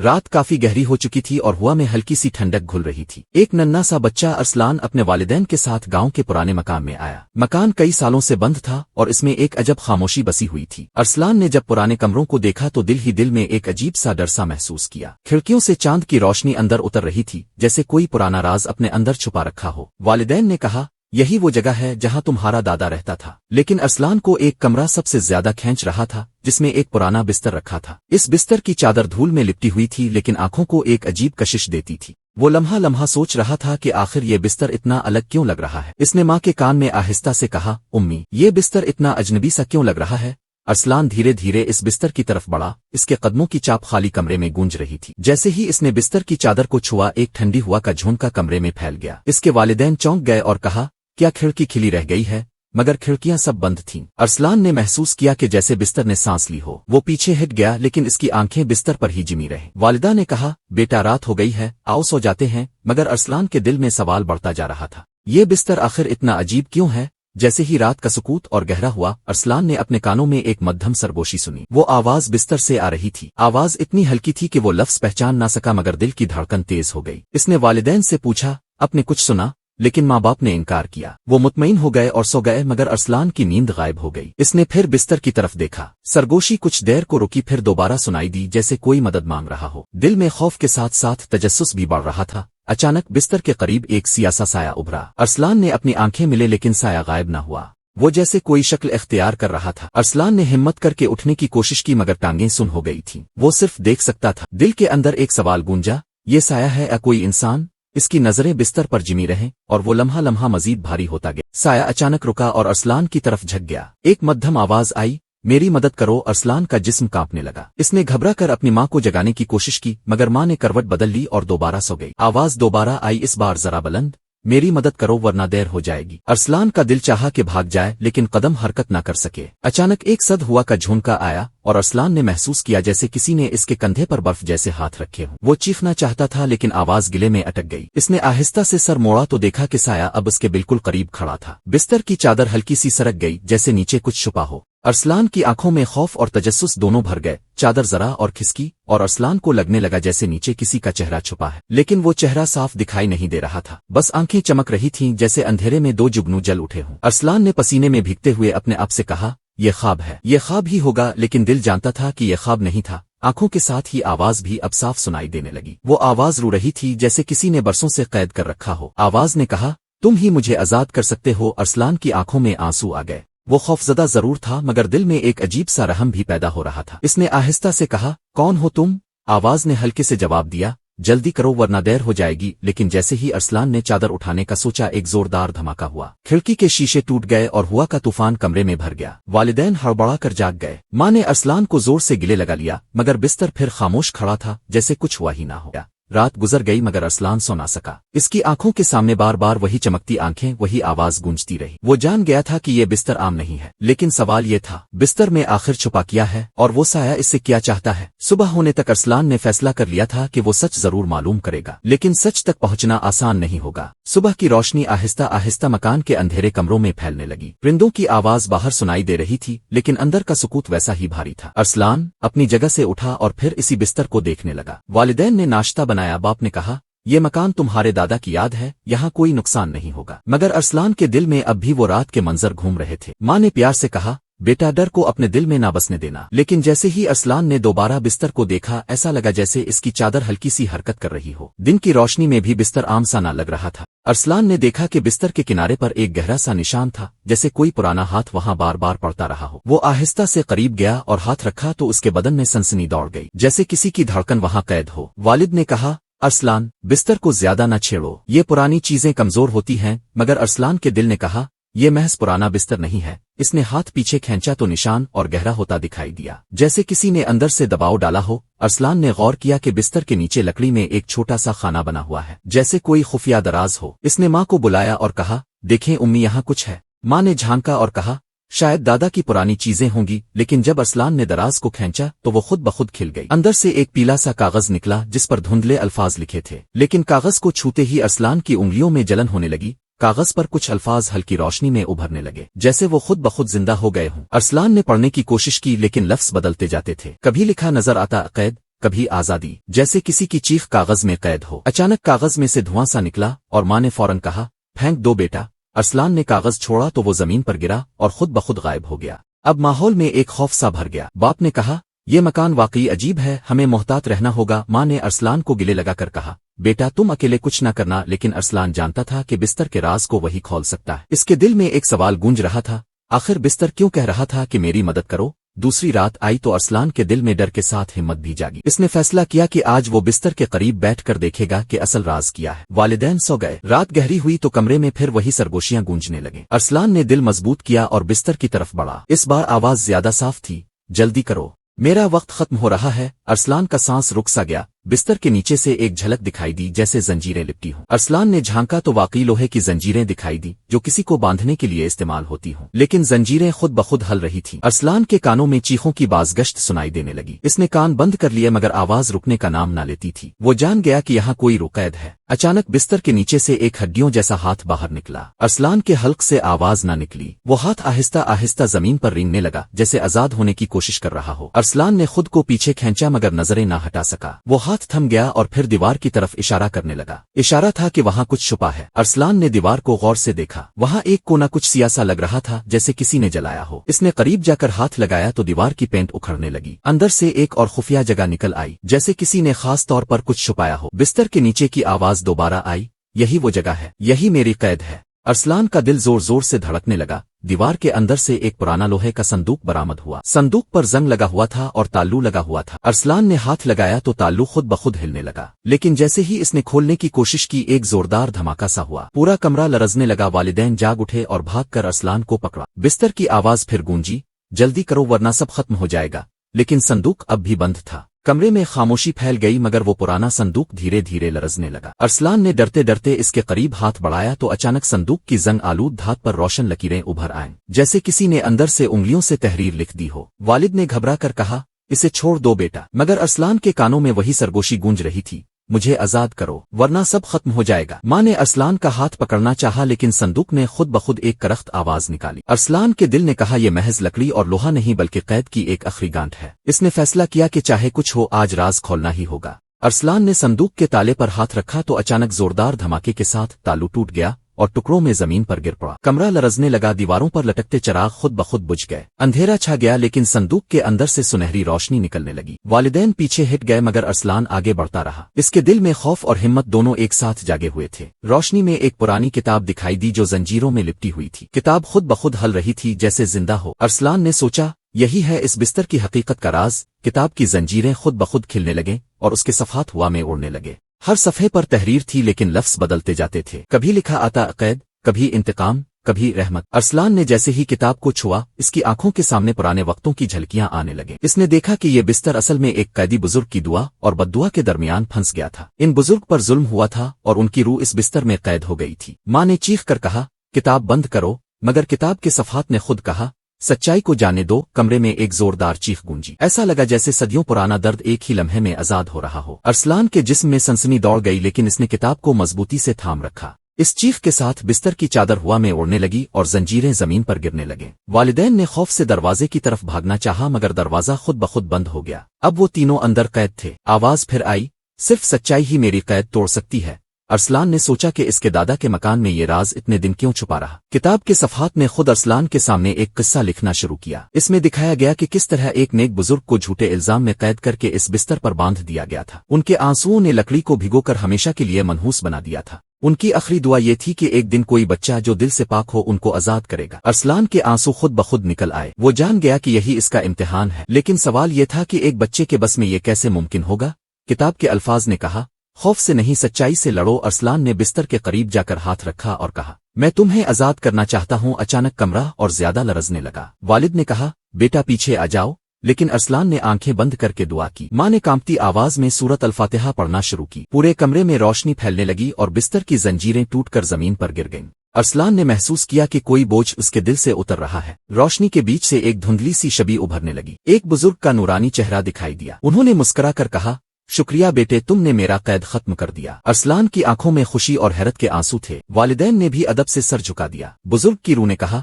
رات کافی گہری ہو چکی تھی اور ہوا میں ہلکی سی ٹھنڈک گھل رہی تھی۔ ایک ننھا سا بچہ ارسلان اپنے والدین کے ساتھ گاؤں کے پرانے مکان میں آیا۔ مکان کئی سالوں سے بند تھا اور اس میں ایک عجب خاموشی بسی ہوئی تھی۔ ارسلان نے جب پرانے کمروں کو دیکھا تو دل میں ایک عجیب سا ڈر سا محسوس کیا۔ کھڑکیوں سے چاند کی روشنی اندر اتر رہی تھی، جیسے کوئی پرانا راز اپنے اندر چھپا رکھا ہو۔ والدین نے کہا، یہی وہ جگہ ہے جہاں تمہارا دادا رہتا تھا۔ لیکن ارسلان کو ایک کمرہ سب سے زیادہ کھینچ رہا تھا، جس میں ایک پرانا بستر رکھا تھا۔ اس بستر کی چادر دھول میں لپٹی ہوئی تھی، لیکن آنکھوں کو ایک عجیب کشش دیتی تھی۔ وہ لمحہ سوچ رہا تھا کہ آخر یہ بستر اتنا الگ کیوں لگ رہا ہے۔ اس نے ماں کے کان میں آہستہ سے کہا، امی، یہ بستر اتنا اجنبی سا کیوں لگ رہا ہے؟ ارسلان دھیرے اس بستر کی طرف بڑھا۔ اس کے قدموں کی چاپ خالی کمرے میں گونج رہی تھی۔ جیسے ہی اس نے بستر کی چادر کو چھوا، ایک ٹھنڈی ہوا کا جھونکا کمرے میں پھیل گیا۔ اس کے والدین چونک گئے اور کہا، کیا کھڑکی کھلی رہ گئی ہے؟ مگر کھڑکیاں سب بند تھیں۔ ارسلان نے محسوس کیا کہ جیسے بستر نے سانس لی ہو۔ وہ پیچھے ہٹ گیا، لیکن اس کی آنکھیں بستر پر ہی جمی رہیں۔ والدہ نے کہا، بیٹا رات ہو گئی ہے، آؤ سو جاتے ہیں۔ مگر ارسلان کے دل میں سوال بڑھتا جا رہا تھا، یہ بستر آخر اتنا عجیب کیوں ہے؟ جیسے ہی رات کا سکوت اور گہرا ہوا، ارسلان نے اپنے کانوں میں ایک مدھم سرگوشی سنی۔ وہ آواز بستر سے آ رہی تھی۔ آواز اتنی ہلکی تھی کہ وہ لفظ پہچان نہ سکا، مگر دل کی دھڑکن تیز ہو گئی۔ اس نے والدین سے پوچھا، اپنے کچھ سنا؟ لیکن ماں باپ نے انکار کیا۔ وہ مطمئن ہو گئے اور سو گئے، مگر ارسلان کی نیند غائب ہو گئی۔ اس نے پھر بستر کی طرف دیکھا۔ سرگوشی کچھ دیر کو رکی، پھر دوبارہ سنائی دی، جیسے کوئی مدد مانگ رہا ہو۔ دل میں خوف کے ساتھ تجسس بھی بڑھ رہا تھا۔ اچانک بستر کے قریب ایک سیاہ سایہ ابھرا۔ ارسلان نے اپنی آنکھیں ملے، لیکن سایہ غائب نہ ہوا۔ وہ جیسے کوئی شکل اختیار کر رہا تھا۔ ارسلان نے ہمت کر کے اٹھنے کی کوشش کی، مگر ٹانگیں سن ہو گئی تھیں۔ وہ صرف دیکھ سکتا تھا۔ دل کے اندر ایک سوال گونجا، یہ سایہ ہے یا کوئی انسان؟ اس کی نظریں بستر پر جمی رہیں اور وہ لمحہ مزید بھاری ہوتا گیا۔ سایہ اچانک رکا اور ارسلان کی طرف جھک گیا۔ ایک مدھم آواز آئی، میری مدد کرو۔ ارسلان کا جسم کانپنے لگا۔ اس نے گھبرا کر اپنی ماں کو جگانے کی کوشش کی، مگر ماں نے کروٹ بدل لی اور دوبارہ سو گئی۔ آواز دوبارہ آئی، اس بار ذرا بلند، میری مدد کرو ورنہ دیر ہو جائے گی۔ ارسلان کا دل چاہا کہ بھاگ جائے، لیکن قدم حرکت نہ کر سکے۔ اچانک ایک صد ہوا کا جھونکا آیا اور ارسلان نے محسوس کیا جیسے کسی نے اس کے کندھے پر برف جیسے ہاتھ رکھے ہوں۔ وہ چیخنا چاہتا تھا، لیکن آواز گلے میں اٹک گئی۔ اس نے آہستہ سے سر موڑا تو دیکھا کہ سایہ اب اس کے بالکل قریب کھڑا تھا۔ بستر کی چادر ہلکی سی سرک گئی، جیسے نیچے کچھ چھپا ہو۔ ارسلان کی آنکھوں میں خوف اور تجسس دونوں بھر گئے۔ چادر ذرا اور کھسکی اور ارسلان کو لگنے لگا جیسے نیچے کسی کا چہرہ چھپا ہے، لیکن وہ چہرہ صاف دکھائی نہیں دے رہا تھا۔ بس آنکھیں چمک رہی تھیں، جیسے اندھیرے میں دو جگنو جل اٹھے ہوں۔ ارسلان نے پسینے میں بھیگتے ہوئے اپنے آپ سے کہا، یہ خواب ہے، یہ خواب ہی ہوگا۔ لیکن دل جانتا تھا کہ یہ خواب نہیں تھا۔ آنکھوں کے ساتھ ہی آواز بھی اب صاف سنائی دینے لگی۔ وہ آواز رو رہی تھی، جیسے کسی نے برسوں سے قید کر رکھا ہو۔ آواز نے کہا، تم ہی مجھے آزاد کر سکتے ہو۔ ارسلان کی آنکھوں میں آنسو آ گئے۔ وہ خوفزدہ ضرور تھا، مگر دل میں ایک عجیب سا رحم بھی پیدا ہو رہا تھا۔ اس نے آہستہ سے کہا، کون ہو تم؟ آواز نے ہلکے سے جواب دیا، جلدی کرو ورنہ دیر ہو جائے گی۔ لیکن جیسے ہی ارسلان نے چادر اٹھانے کا سوچا، ایک زوردار دھماکہ ہوا۔ کھڑکی کے شیشے ٹوٹ گئے اور ہوا کا طوفان کمرے میں بھر گیا۔ والدین ہڑبڑا کر جاگ گئے۔ ماں نے ارسلان کو زور سے گلے لگا لیا، مگر بستر پھر خاموش کھڑا تھا، جیسے کچھ ہوا ہی نہ ہو۔ رات گزر گئی، مگر ارسلان سو نہ سکا۔ اس کی آنکھوں کے سامنے بار بار وہی چمکتی آنکھیں، وہی آواز گونجتی رہی۔ وہ جان گیا تھا کہ یہ بستر عام نہیں ہے، لیکن سوال یہ تھا، بستر میں آخر چھپا کیا ہے، اور وہ سایہ اس سے کیا چاہتا ہے؟ صبح ہونے تک ارسلان نے فیصلہ کر لیا تھا کہ وہ سچ ضرور معلوم کرے گا، لیکن سچ تک پہنچنا آسان نہیں ہوگا۔ صبح کی روشنی آہستہ مکان کے اندھیرے کمروں میں پھیلنے لگی۔ پرندوں کی آواز باہر سنائی دے رہی تھی، لیکن اندر کا سکوت ویسا ہی بھاری تھا۔ ارسلان اپنی جگہ سے اٹھا اور پھر اسی بستر کو دیکھنے لگا۔ والدین نے ناشتہ بنایا۔ باپ نے کہا، یہ مکان تمہارے دادا کی یاد ہے، یہاں کوئی نقصان نہیں ہوگا۔ مگر ارسلان کے دل میں اب بھی وہ رات کے منظر گھوم رہے تھے۔ ماں نے پیار سے کہا، بیٹا ڈر کو اپنے دل میں نہ بسنے دینا۔ لیکن جیسے ہی ارسلان نے دوبارہ بستر کو دیکھا، ایسا لگا جیسے اس کی چادر ہلکی سی حرکت کر رہی ہو۔ دن کی روشنی میں بھی بستر عام سا نہ لگ رہا تھا۔ ارسلان نے دیکھا کہ بستر کے کنارے پر ایک گہرا سا نشان تھا، جیسے کوئی پرانا ہاتھ وہاں بار بار پڑتا رہا ہو۔ وہ آہستہ سے قریب گیا اور ہاتھ رکھا تو اس کے بدن میں سنسنی دوڑ گئی، جیسے کسی کی دھڑکن وہاں قید ہو۔ والد نے کہا، ارسلان بستر کو زیادہ نہ چھیڑو، یہ پرانی چیزیں کمزور ہوتی ہیں۔ مگر ارسلان کے دل نے کہا، یہ محض پرانا بستر نہیں ہے۔ اس نے ہاتھ پیچھے کھینچا تو نشان اور گہرا ہوتا دکھائی دیا، جیسے کسی نے اندر سے دباؤ ڈالا ہو۔ ارسلان نے غور کیا کہ بستر کے نیچے لکڑی میں ایک چھوٹا سا خانہ بنا ہوا ہے، جیسے کوئی خفیہ دراز ہو۔ اس نے ماں کو بلایا اور کہا، دیکھیں امی، یہاں کچھ ہے۔ ماں نے جھانکا اور کہا، شاید دادا کی پرانی چیزیں ہوں گی۔ لیکن جب ارسلان نے دراز کو کھینچا تو وہ خود بخود کھل گئی۔ اندر سے ایک پیلا سا کاغذ نکلا جس پر دھندلے الفاظ لکھے تھے، لیکن کاغذ کو چھوتے ہی ارسلان کی انگلیوں میں جلن ہونے لگی۔ کاغذ پر کچھ الفاظ ہلکی روشنی میں ابھرنے لگے، جیسے وہ خود بخود زندہ ہو گئے ہوں۔ ارسلان نے پڑھنے کی کوشش کی، لیکن لفظ بدلتے جاتے تھے۔ کبھی لکھا نظر آتا، قید، کبھی آزادی، جیسے کسی کی چیخ کاغذ میں قید ہو۔ اچانک کاغذ میں سے دھواں سا نکلا اور ماں نے فوراً کہا، پھینک دو بیٹا۔ ارسلان نے کاغذ چھوڑا تو وہ زمین پر گرا اور خود بخود غائب ہو گیا۔ اب ماحول میں ایک خوف سا بھر گیا۔ باپ نے کہا، یہ مکان واقعی عجیب ہے، ہمیں محتاط رہنا ہوگا۔ ماں نے ارسلان کو گلے لگا کر کہا، بیٹا تم اکیلے کچھ نہ کرنا، لیکن ارسلان جانتا تھا کہ بستر کے راز کو وہی کھول سکتا ہے۔ اس کے دل میں ایک سوال گونج رہا تھا، آخر بستر کیوں کہہ رہا تھا کہ میری مدد کرو؟ دوسری رات آئی تو ارسلان کے دل میں ڈر کے ساتھ ہمت بھی جاگی۔ اس نے فیصلہ کیا کہ آج وہ بستر کے قریب بیٹھ کر دیکھے گا کہ اصل راز کیا ہے۔ والدین سو گئے، رات گہری ہوئی تو کمرے میں پھر وہی سرگوشیاں گونجنے لگیں۔ ارسلان نے دل مضبوط کیا اور بستر کی طرف بڑھا۔ اس بار آواز زیادہ صاف تھی، جلدی کرو، میرا وقت ختم ہو رہا ہے۔ ارسلان کا سانس رک سا گیا۔ بستر کے نیچے سے ایک جھلک دکھائی دی، جیسے زنجیریں لپٹی ہوں۔ ارسلان نے جھانکا تو واقعی لوہے کی زنجیریں دکھائی دی، جو کسی کو باندھنے کے لیے استعمال ہوتی ہوں، لیکن زنجیریں خود بخود ہل رہی تھیں۔ ارسلان کے کانوں میں چیخوں کی بازگشت سنائی دینے لگی۔ اس نے کان بند کر لیے مگر آواز رکنے کا نام نہ لیتی تھی۔ وہ جان گیا کہ یہاں کوئی رقید ہے۔ اچانک بستر کے نیچے سے ایک ہڈیوں جیسا ہاتھ باہر نکلا۔ ارسلان کے حلق سے آواز نہ نکلی۔ وہ ہاتھ آہستہ آہستہ زمین پر رینگنے لگا، جیسے آزاد ہونے کی کوشش کر رہا ہو۔ ارسلان نے خود کو پیچھے کھینچا مگر نظریں نہ ہٹا سکا۔ وہ ہاتھ تھم گیا اور پھر دیوار کی طرف اشارہ کرنے لگا۔ اشارہ تھا کہ وہاں کچھ چھپا ہے۔ ارسلان نے دیوار کو غور سے دیکھا۔ وہاں ایک کونا کچھ سیاہ لگ رہا تھا، جیسے کسی نے جلایا ہو۔ اس نے قریب جا کر ہاتھ لگایا تو دیوار کی پینٹ اکھڑنے لگی۔ اندر سے ایک اور خفیہ جگہ نکل آئی، جیسے کسی نے خاص طور پر کچھ چھپایا ہو۔ بستر کے نیچے کی آواز دوبارہ آئی، یہی وہ جگہ ہے، یہی میری قید ہے۔ ارسلان کا دل زور زور سے دھڑکنے لگا۔ دیوار کے اندر سے ایک پرانا لوہے کا صندوق برآمد ہوا۔ صندوق پر زنگ لگا ہوا تھا اور تالو لگا ہوا تھا۔ ارسلان نے ہاتھ لگایا تو تالو خود بخود ہلنے لگا، لیکن جیسے ہی اس نے کھولنے کی کوشش کی ایک زوردار دھماکہ سا ہوا۔ پورا کمرہ لرزنے لگا۔ والدین جاگ اٹھے اور بھاگ کر ارسلان کو پکڑا۔ بستر کی آواز پھر گونجی، جلدی کرو ورنہ سب ختم ہو جائے گا، لیکن صندوق اب بھی بند تھا۔ کمرے میں خاموشی پھیل گئی مگر وہ پرانا صندوق دھیرے دھیرے لرزنے لگا۔ ارسلان نے ڈرتے ڈرتے اس کے قریب ہاتھ بڑھایا تو اچانک صندوق کی زنگ آلود دھات پر روشن لکیریں ابھر آئیں، جیسے کسی نے اندر سے انگلیوں سے تحریر لکھ دی ہو۔ والد نے گھبرا کر کہا، اسے چھوڑ دو بیٹا، مگر ارسلان کے کانوں میں وہی سرگوشی گونج رہی تھی، مجھے آزاد کرو ورنہ سب ختم ہو جائے گا۔ ماں نے ارسلان کا ہاتھ پکڑنا چاہا لیکن صندوق نے خود بخود ایک کرخت آواز نکالی۔ ارسلان کے دل نے کہا، یہ محض لکڑی اور لوہا نہیں بلکہ قید کی ایک آخری گانٹھ ہے۔ اس نے فیصلہ کیا کہ چاہے کچھ ہو آج راز کھولنا ہی ہوگا۔ ارسلان نے صندوق کے تالے پر ہاتھ رکھا تو اچانک زوردار دھماکے کے ساتھ تالو ٹوٹ گیا اور ٹکڑوں میں زمین پر گر پڑا۔ کمرہ لرزنے لگا، دیواروں پر لٹکتے چراغ خود بخود بجھ گئے۔ اندھیرا چھا گیا لیکن صندوق کے اندر سے سنہری روشنی نکلنے لگی۔ والدین پیچھے ہٹ گئے مگر ارسلان آگے بڑھتا رہا۔ اس کے دل میں خوف اور ہمت دونوں ایک ساتھ جاگے ہوئے تھے۔ روشنی میں ایک پرانی کتاب دکھائی دی جو زنجیروں میں لپٹی ہوئی تھی۔ کتاب خود بخود ہل رہی تھی جیسے زندہ ہو۔ ارسلان نے سوچا، یہی ہے اس بستر کی حقیقت کا راز۔ کتاب کی زنجیریں خود بخود کھلنے لگیں اور اس کے صفحات ہوا میں اڑنے لگے۔ ہر صفحے پر تحریر تھی لیکن لفظ بدلتے جاتے تھے۔ کبھی لکھا آتا قید، کبھی انتقام، کبھی رحمت۔ ارسلان نے جیسے ہی کتاب کو چھوا، اس کی آنکھوں کے سامنے پرانے وقتوں کی جھلکیاں آنے لگے۔ اس نے دیکھا کہ یہ بستر اصل میں ایک قیدی بزرگ کی دعا اور بددعا کے درمیان پھنس گیا تھا۔ ان بزرگ پر ظلم ہوا تھا اور ان کی روح اس بستر میں قید ہو گئی تھی۔ ماں نے چیخ کر کہا، کتاب بند کرو، مگر کتاب کے صفحات نے خود کہا، سچائی کو جانے دو۔ کمرے میں ایک زوردار چیخ گونجی، ایسا لگا جیسے صدیوں پرانا درد ایک ہی لمحے میں آزاد ہو رہا ہو۔ ارسلان کے جسم میں سنسنی دوڑ گئی لیکن اس نے کتاب کو مضبوطی سے تھام رکھا۔ اس چیخ کے ساتھ بستر کی چادر ہوا میں اڑنے لگی اور زنجیریں زمین پر گرنے لگیں۔ والدین نے خوف سے دروازے کی طرف بھاگنا چاہا مگر دروازہ خود بخود بند ہو گیا۔ اب وہ تینوں اندر قید تھے۔ آواز پھر آئی، صرف سچائی ہی میری قید توڑ سکتی ہے۔ ارسلان نے سوچا کہ اس کے دادا کے مکان میں یہ راز اتنے دن کیوں چھپا رہا۔ کتاب کے صفحات نے خود ارسلان کے سامنے ایک قصہ لکھنا شروع کیا۔ اس میں دکھایا گیا کہ کس طرح ایک نیک بزرگ کو جھوٹے الزام میں قید کر کے اس بستر پر باندھ دیا گیا تھا۔ ان کے آنسوؤں نے لکڑی کو بھگو کر ہمیشہ کے لیے منحوس بنا دیا تھا۔ ان کی آخری دعا یہ تھی کہ ایک دن کوئی بچہ جو دل سے پاک ہو ان کو آزاد کرے گا۔ ارسلان کے آنسو خود بخود نکل آئے۔ وہ جان گیا کہ یہی اس کا امتحان ہے، لیکن سوال یہ تھا کہ ایک بچے کے بس میں یہ کیسے ممکن ہوگا۔ کتاب کے الفاظ نے کہا، خوف سے نہیں سچائی سے لڑو۔ ارسلان نے بستر کے قریب جا کر ہاتھ رکھا اور کہا، میں تمہیں آزاد کرنا چاہتا ہوں۔ اچانک کمرہ اور زیادہ لرزنے لگا۔ والد نے کہا، بیٹا پیچھے آ جاؤ، لیکن ارسلان نے آنکھیں بند کر کے دعا کی۔ ماں نے کانپتی آواز میں سورت الفاتحہ پڑھنا شروع کی۔ پورے کمرے میں روشنی پھیلنے لگی اور بستر کی زنجیریں ٹوٹ کر زمین پر گر گئیں۔ ارسلان نے محسوس کیا کہ کوئی بوجھ اس کے دل سے اتر رہا ہے۔ روشنی کے بیچ سے ایک دھندلی سی شبی ابھرنے لگی۔ ایک بزرگ کا نورانی چہرہ دکھائی دیا۔ انہوں نے مسکرا کر کہا، شکریہ بیٹے، تم نے میرا قید ختم کر دیا۔ ارسلان کی آنکھوں میں خوشی اور حیرت کے آنسو تھے۔ والدین نے بھی ادب سے سر جھکا دیا۔ بزرگ کی روح نے کہا،